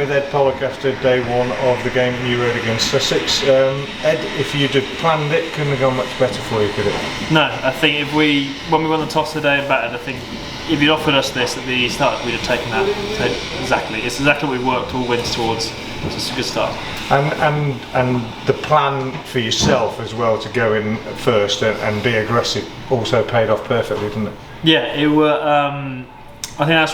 with Ed Pollock after day one of the game you rode against Sussex. Ed, if you'd have planned it, couldn't have gone much better for you, could it? No, I think when we won the toss today and batted, I think if you'd offered us this at the start, we'd have taken that. So it's exactly what we've worked all wins towards. So it's a good start. And the plan for yourself as well to go in first and be aggressive also paid off perfectly, didn't it? Yeah, it were. I think that's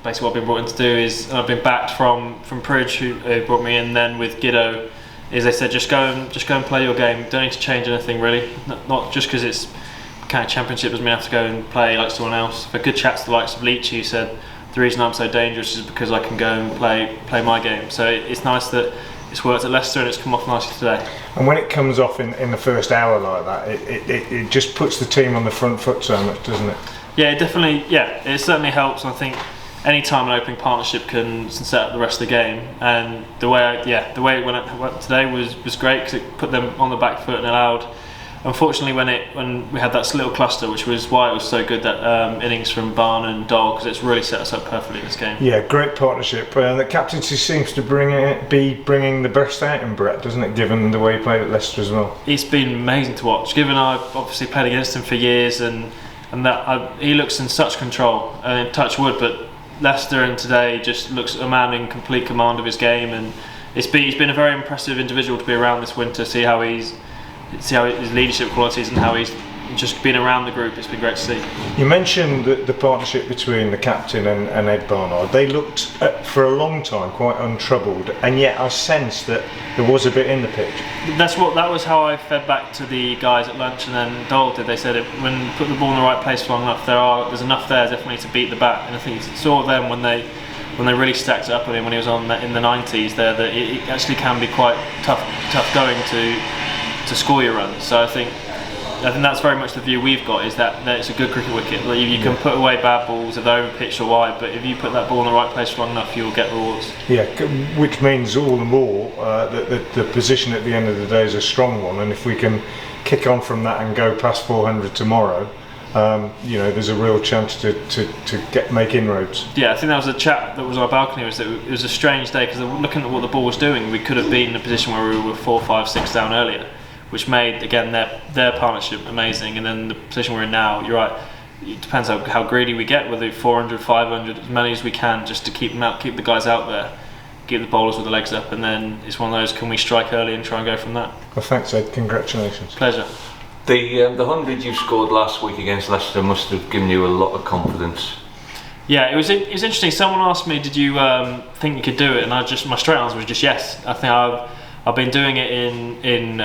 basically what I've been brought in to do is I've been backed from Pears who brought me in. Then with Giddo, is they said just go and play your game. Don't need to change anything really. Not just because it's kind of championship doesn't mean I have to go and play like someone else. For good chats to the likes of Leach, who said the reason I'm so dangerous is because I can go and play my game. So it's nice that it's worked at Leicester and it's come off nicely today. And when it comes off in the first hour like that, it just puts the team on the front foot so much, doesn't it? Yeah, it definitely. Yeah, it certainly helps. I think any time an opening partnership can set up the rest of the game, and the way it went today was great because it put them on the back foot and allowed. Unfortunately, when we had that little cluster, which was why it was so good that innings from Barnard and Dole, because it's really set us up perfectly in this game. Yeah, great partnership. The captaincy seems to be bringing the best out in Brett, doesn't it? Given the way he played at Leicester as well. It's been amazing to watch. Given I've obviously played against him for years, and that he looks in such control. And touch wood, but Leicester and today just looks a man in complete command of his game, and he's been a very impressive individual to be around this winter. See how his leadership qualities and how he's just been around the group. It's been great to see. You mentioned the partnership between the captain and Ed Barnard. They looked for a long time quite untroubled, and yet I sensed that there was a bit in the pitch. That was how I fed back to the guys at lunch, and then Dole did. They said when you put the ball in the right place for long enough, there's enough there definitely to beat the bat. And I think you saw them when they really stacked it up on him when he was in the 90s there, that it actually can be quite tough going to score your runs. So I think that's very much the view we've got, is that it's a good cricket wicket. You can put away bad balls if they're over pitched or wide, but if you put that ball in the right place for long enough, you'll get rewards. Yeah, which means all the more that the position at the end of the day is a strong one, and if we can kick on from that and go past 400 tomorrow, there's a real chance to make inroads. Yeah, I think that was a chat that was on our balcony. It was a strange day because looking at what the ball was doing, we could have been in a position where we were 4, 5, 6 down earlier, which made again their partnership amazing. And then the position we're in now, you're right. It depends how greedy we get, whether 400, 500, as many as we can, just to keep them out, keep the guys out there, keep the bowlers with the legs up, and then it's one of those. Can we strike early and try and go from that? Well, thanks, Ed. Congratulations. Pleasure. The 100 you scored last week against Leicester must have given you a lot of confidence. Yeah, it was interesting. Someone asked me, "Did you think you could do it?" And my straight answer was just yes. I think I've been doing it in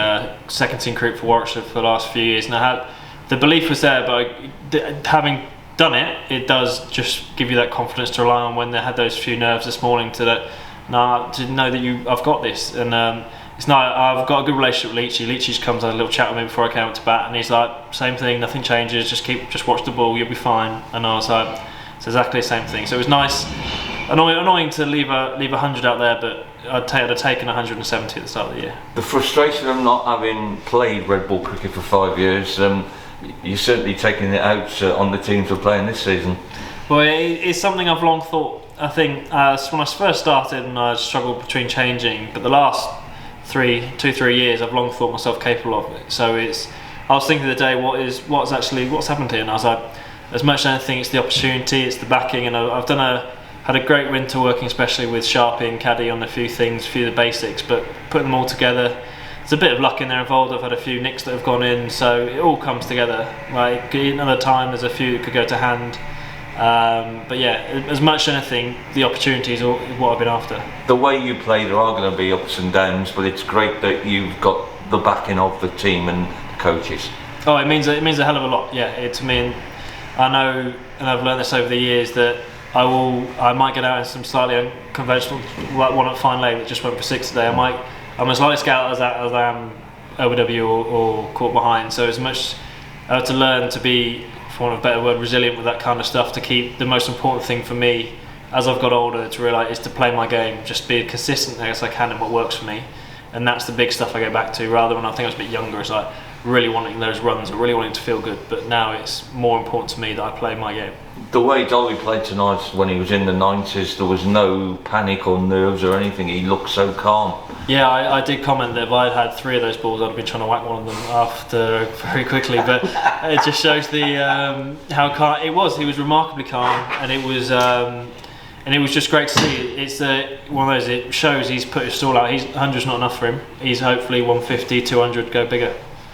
second team cricket for Worcestershire for the last few years, and the belief was there. But having done it, it does just give you that confidence to rely on when they had those few nerves this morning to know that I've got this. And it's not. I've got a good relationship with Leachy. Leachy just comes and had a little chat with me before I came up to bat, and he's like, same thing, nothing changes. Just watch the ball, you'll be fine. And I was like, it's exactly the same thing. So it was nice. Annoying to leave 100 out there, but I'd have taken 170 at the start of the year. The frustration of not having played red ball cricket for 5 years, you're certainly taking it out on the teams who are playing this season. Well, it's something I've long thought. I think when I first started, and I struggled between changing, but the last 3 years, I've long thought myself capable of it. So I was thinking the day, what's happened here, and I was like, as much as anything, it's the opportunity, it's the backing, and I've had a great winter working, especially with Sharpie and Caddy on a few things, a few of the basics, but putting them all together, there's a bit of luck in there involved. I've had a few nicks that have gone in, so it all comes together. Like another time, there's a few that could go to hand. But yeah, as much as anything, the opportunities are what I've been after. The way you play, there are going to be ups and downs, but it's great that you've got the backing of the team and the coaches. Oh, it means a hell of a lot. Yeah, I know, and I've learned this over the years, that I might get out in some slightly unconventional, like one at fine leg that just went for 6 today. I'm as light scout as I am OW or caught behind. So as much I have to learn to be, for want of a better word, resilient with that kind of stuff. To keep the most important thing for me, as I've got older, to realise is to play my game, just be consistent as I can in what works for me, and that's the big stuff I go back to. Rather than when I think I was a bit younger, it's like really wanting those runs or really wanting to feel good. But now it's more important to me that I play my game. The way Dolly played tonight when he was in the 90s, there was no panic or nerves or anything. He looked so calm. Yeah, I did comment that if I'd had 3 of those balls, I'd have been trying to whack one of them after very quickly. But it just shows the how calm it was. He was remarkably calm, and it was just great to see. It's one of those. It shows he's put his stall out. 100's not enough for him. He's hopefully 150, 200, go bigger.